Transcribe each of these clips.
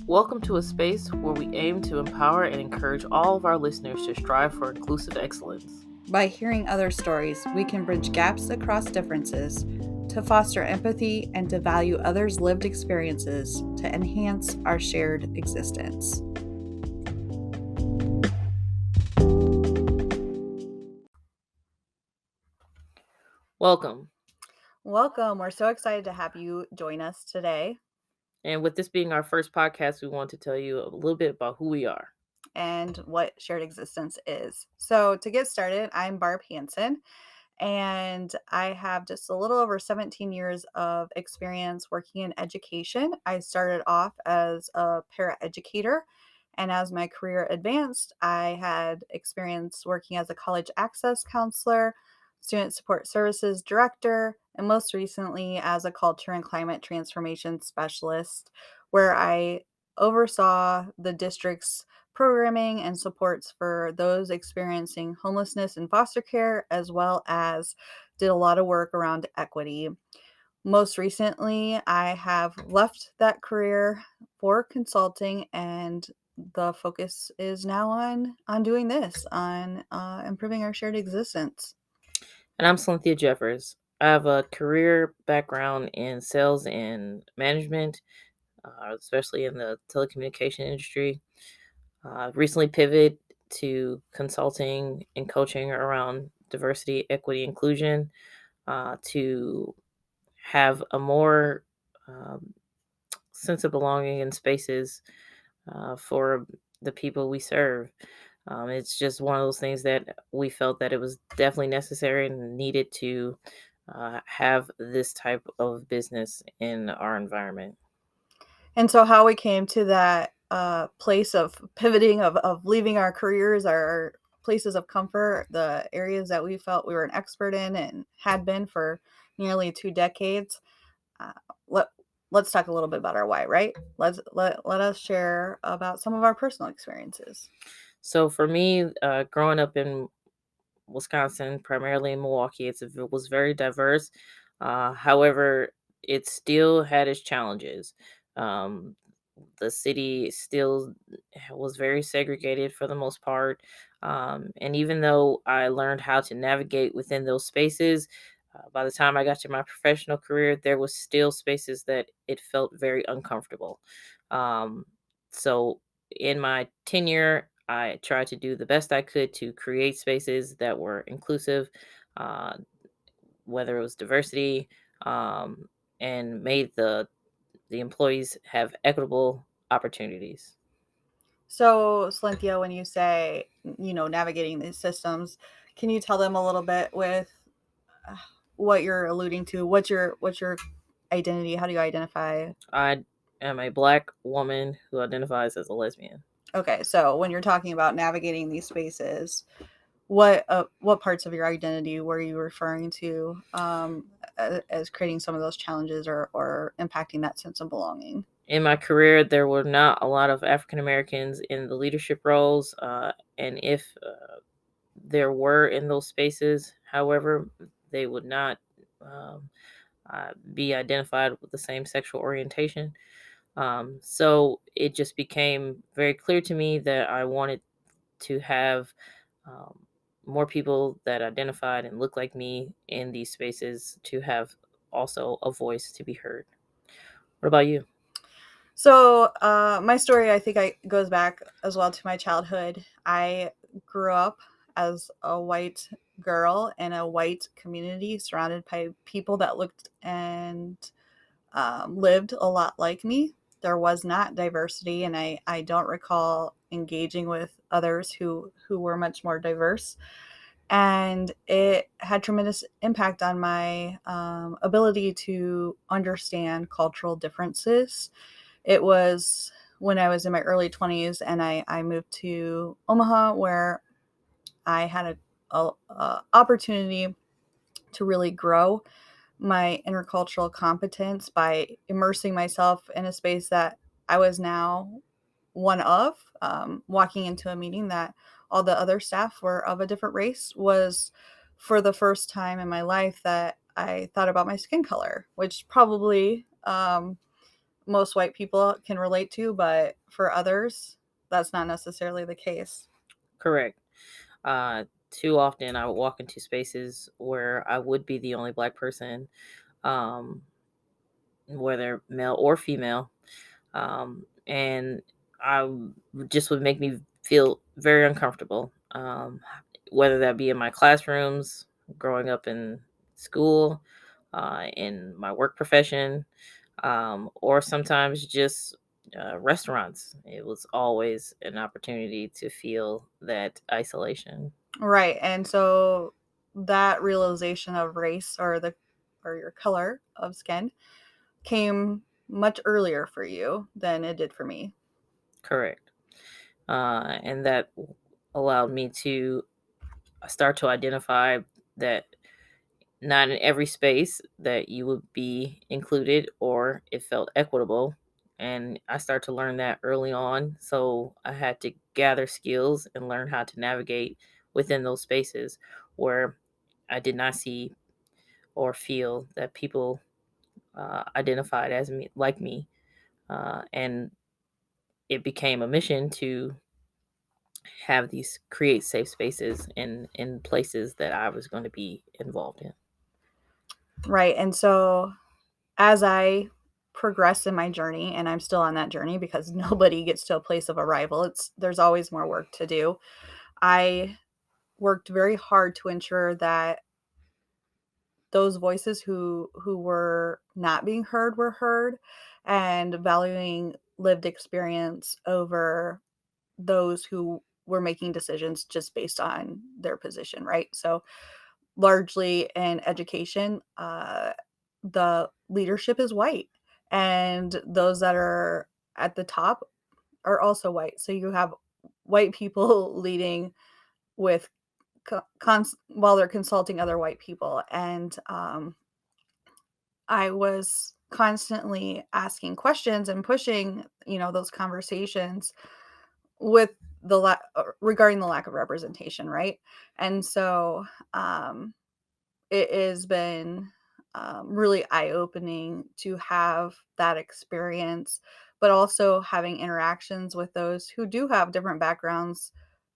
Welcome to a space where we aim to empower and encourage all of our listeners to strive for inclusive excellence. By hearing other stories, we can bridge gaps across differences to foster empathy and to value others' lived experiences to enhance our shared existence. Welcome. We're so excited to have you join us today. And with this being our first podcast, we want to tell you a little bit about who we are and what shared existence is. So, to get started, I'm Barb Hansen, and I have just a little over 17 years of experience working in education. I started off as a paraeducator, and as my career advanced, I had experience working as a college access counselor, student support services director, and most recently as a culture and climate transformation specialist, where I oversaw the district's programming and supports for those experiencing homelessness in foster care, as well as did a lot of work around equity. Most recently, I have left that career for consulting, and the focus is now on doing this, on improving our shared existence. And I'm Cynthia Jeffers. I have a career background in sales and management, especially in the telecommunication industry. I've recently pivoted to consulting and coaching around diversity, equity, inclusion to have a more sense of belonging in spaces for the people we serve. It's just one of those things that we felt that it was definitely necessary and needed to have this type of business in our environment. And so how we came to that place of pivoting, of leaving our careers, our places of comfort, the areas that we felt we were an expert in and had been for nearly 2 decades. Uh, let's talk a little bit about our why, right? Let us share about some of our personal experiences. So for me, growing up in Wisconsin, primarily in Milwaukee, it was very diverse. However, it still had its challenges. Um, the city still was very segregated for the most part. And even though I learned how to navigate within those spaces, by the time I got to my professional career, there was still spaces that it felt very uncomfortable. Um, so in my tenure, I tried to do the best I could to create spaces that were inclusive, uh, whether it was diversity, um, and made the employees have equitable opportunities. So, Cynthia, when you say, navigating these systems, can you tell them a little bit with uh, what you're alluding to? What's your identity? How do you identify? I am a Black woman who identifies as a lesbian. Okay, so when you're talking about navigating these spaces, what parts of your identity were you referring to as creating some of those challenges or impacting that sense of belonging? In my career, there were not a lot of African Americans in the leadership roles, and if there were in those spaces, however, they would not um, be identified with the same sexual orientation. So it just became very clear to me that I wanted to have um, more people that identified and looked like me in these spaces to have also a voice to be heard. What about you? So my story, I think, goes back as well to my childhood. I grew up as a white girl in a white community surrounded by people that looked and lived a lot like me. There was not diversity, and I don't recall engaging with others who were much more diverse. And it had tremendous impact on my ability to understand cultural differences. It was when I was in my early 20s, and I moved to Omaha, where I had a opportunity to really grow my intercultural competence by immersing myself in a space that I was now one of. Walking into a meeting that all the other staff were of a different race was for the first time in my life that I thought about my skin color, which probably most white people can relate to, but for others, that's not necessarily the case. Correct. Too often I would walk into spaces where I would be the only black person, um, whether male or female, and just would make me feel very uncomfortable. Whether that be in my classrooms, growing up in school, in my work profession, or sometimes just restaurants. It was always an opportunity to feel that isolation. Right. And so that realization of race or your color of skin came much earlier for you than it did for me. Correct. And that allowed me to start to identify that not in every space that you would be included or it felt equitable. And I started to learn that early on. So I had to gather skills and learn how to navigate within those spaces where I did not see or feel that people identified as me, like me. And it became a mission to have these create safe spaces in places that I was going to be involved in. Right. And so as I progress in my journey, and I'm still on that journey because nobody gets to a place of arrival. There's always more work to do. I worked very hard to ensure that those voices who were not being heard were heard, and valuing lived experience over those who were making decisions just based on their position, right? So largely in education, the leadership is white, and those that are at the top are also white. So you have white people leading with while they're consulting other white people, and I was constantly asking questions and pushing, those conversations with regarding the lack of representation, right? And so um, it has been really eye opening to have that experience, but also having interactions with those who do have different backgrounds,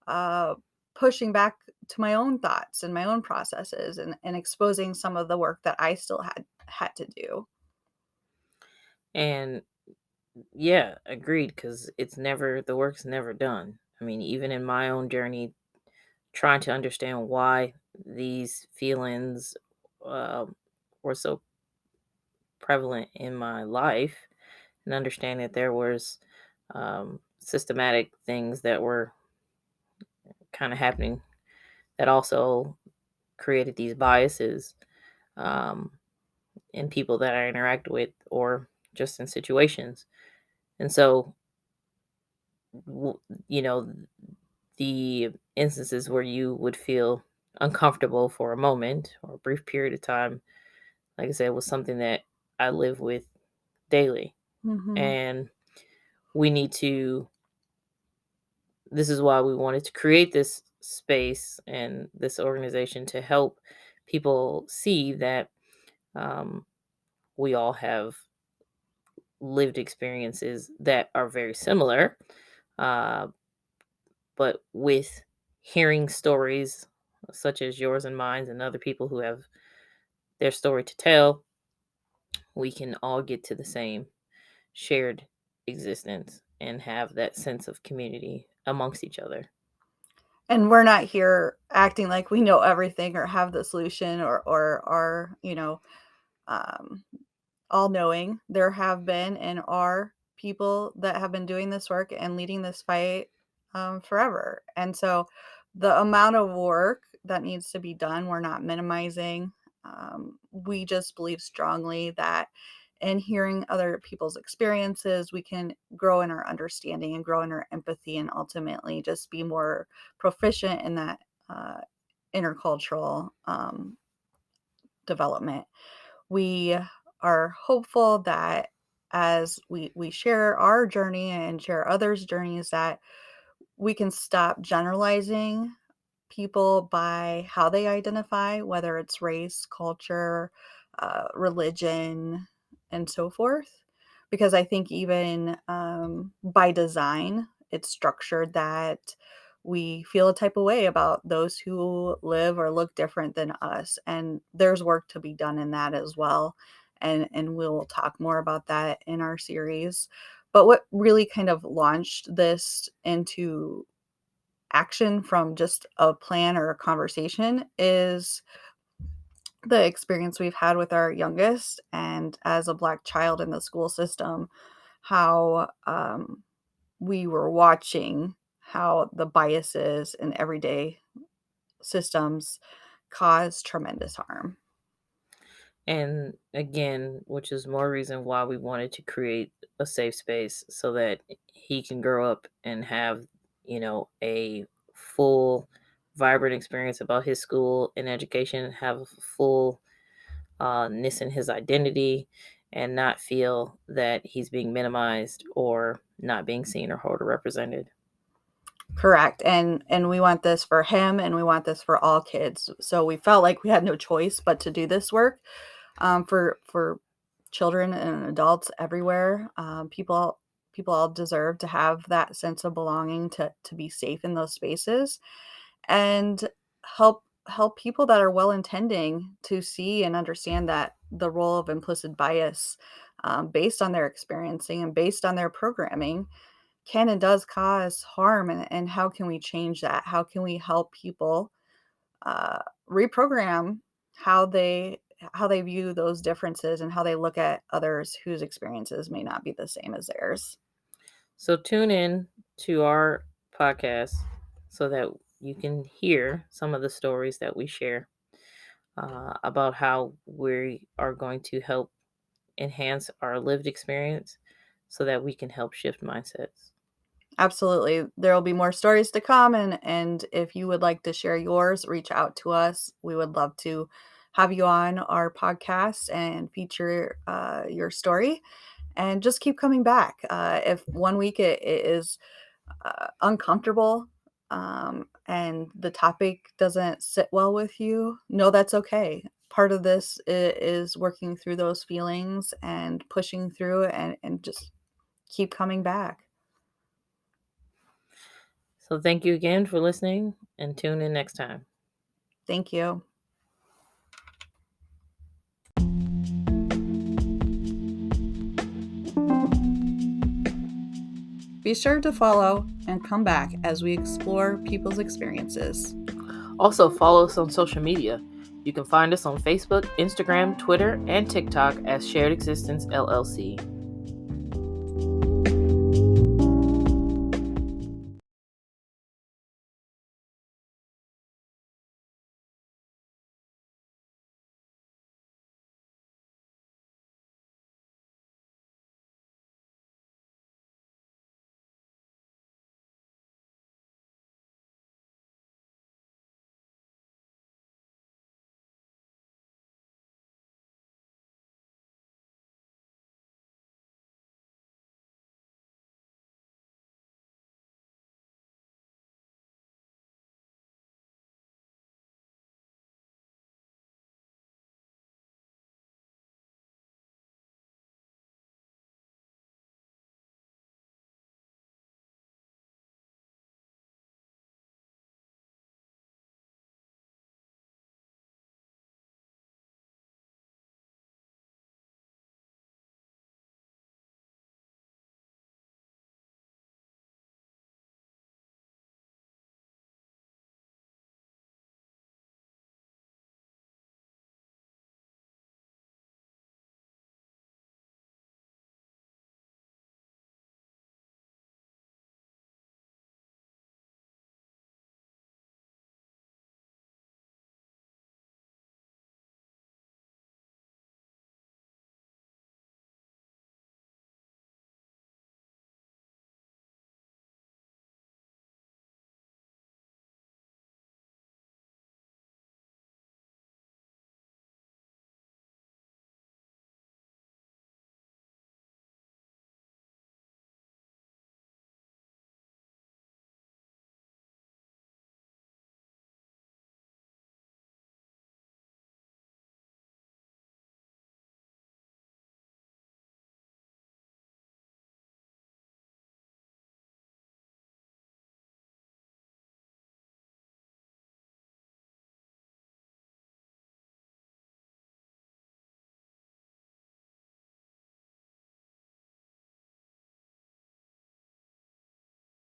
uh, pushing back to my own thoughts and my own processes, and exposing some of the work that I still had to do. And yeah, agreed, because the work's never done. I mean, even in my own journey, trying to understand why these feelings um, were so prevalent in my life, and understand that there was systematic things that were kind of happening that also created these biases um, in people that I interact with or just in situations. And so, w- you know, the instances where you would feel uncomfortable for a moment or a brief period of time, like I said, was something that I live with daily. Hmm. And we need to, this is why we wanted to create this space and this organization to help people see that um, we all have lived experiences that are very similar, uh, but with hearing stories such as yours and mine and other people who have their story to tell, we can all get to the same shared existence and have that sense of community amongst each other. And we're not here acting like we know everything or have the solution, or are, um, all knowing. There have been and are people that have been doing this work and leading this fight forever. And so the amount of work that needs to be done, we're not minimizing. We just believe strongly that in hearing other people's experiences, we can grow in our understanding and grow in our empathy, and ultimately just be more proficient in that uh, intercultural development. We are hopeful that as we share our journey and share others' journeys, that we can stop generalizing people by how they identify, whether it's race, culture, religion, and so forth. because I think even by design, it's structured that we feel a type of way about those who live or look different than us. And there's work to be done in that as well. And we'll talk more about that in our series. But what really kind of launched this into action from just a plan or a conversation is the experience we've had with our youngest, and as a Black child in the school system, how we were watching how the biases in everyday systems cause tremendous harm. And again, which is more reason why we wanted to create a safe space so that he can grow up and have, a full, vibrant experience about his school and education, have a full ness in his identity, and not feel that he's being minimized or not being seen or heard or represented. Correct. And we want this for him, and we want this for all kids. So we felt like we had no choice but to do this work for children and adults everywhere. People all deserve to have that sense of belonging, to be safe in those spaces, and help people that are well intending to see and understand that the role of implicit bias, based on their experiencing and based on their programming, can and does cause harm. And how can we change that? How can we help people reprogram how they view those differences and how they look at others whose experiences may not be the same as theirs? So tune in to our podcast so that you can hear some of the stories that we share about how we are going to help enhance our lived experience so that we can help shift mindsets. Absolutely. There will be more stories to come, and if you would like to share yours, reach out to us. We would love to have you on our podcast and feature your story, and just keep coming back. If one week it is uncomfortable, and the topic doesn't sit well with you, no, that's okay. Part of this is working through those feelings and pushing through it, and just keep coming back. So thank you again for listening and tune in next time. Thank you. Be sure to follow and come back as we explore people's experiences. Also, follow us on social media. You can find us on Facebook, Instagram, Twitter, and TikTok as Shared Existence LLC.